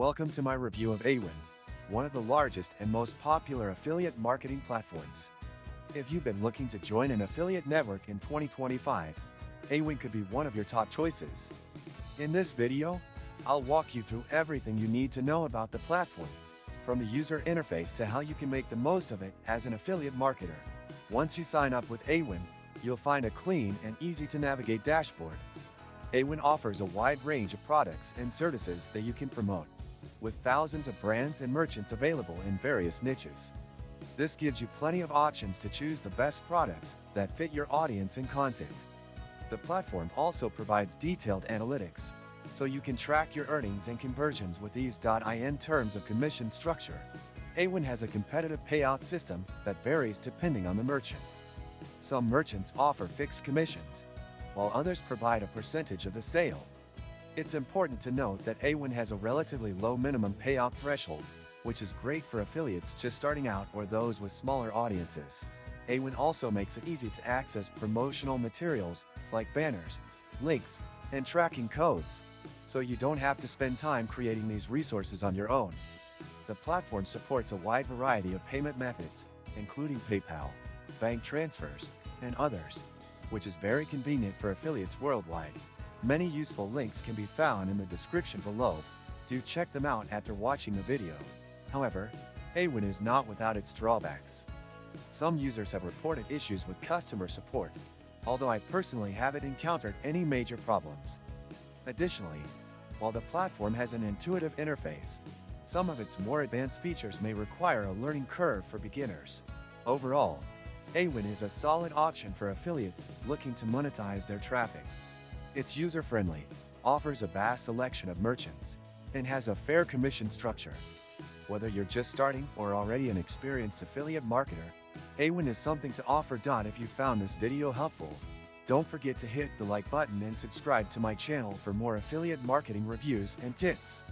Welcome to my review of Awin, one of the largest and most popular affiliate marketing platforms. If you've been looking to join an affiliate network in 2025, Awin could be one of your top choices. In this video, I'll walk you through everything you need to know about the platform, from the user interface to how you can make the most of it as an affiliate marketer. Once you sign up with Awin, you'll find a clean and easy-to-navigate dashboard. Awin offers a wide range of products and services that you can promote, with thousands of brands and merchants available in various niches. This gives you plenty of options to choose the best products that fit your audience and content. The platform also provides detailed analytics, so you can track your earnings and conversions with ease. In terms of commission structure, Awin has a competitive payout system that varies depending on the merchant. Some merchants offer fixed commissions, while others provide a percentage of the sale. It's important to note that Awin has a relatively low minimum payout threshold, which is great for affiliates just starting out or those with smaller audiences. Awin also makes it easy to access promotional materials like banners, links, and tracking codes, so you don't have to spend time creating these resources on your own. The platform supports a wide variety of payment methods, including PayPal, bank transfers, and others, which is very convenient for affiliates worldwide. Many useful links can be found in the description below. Do check them out after watching the video. However, Awin is not without its drawbacks. Some users have reported issues with customer support, although I personally haven't encountered any major problems. Additionally, while the platform has an intuitive interface, some of its more advanced features may require a learning curve for beginners. Overall, Awin is a solid option for affiliates looking to monetize their traffic. It's user-friendly, offers a vast selection of merchants, and has a fair commission structure. Whether you're just starting or already an experienced affiliate marketer, Awin is something to offer. If you found this video helpful, don't forget to hit the like button and subscribe to my channel for more affiliate marketing reviews and tips.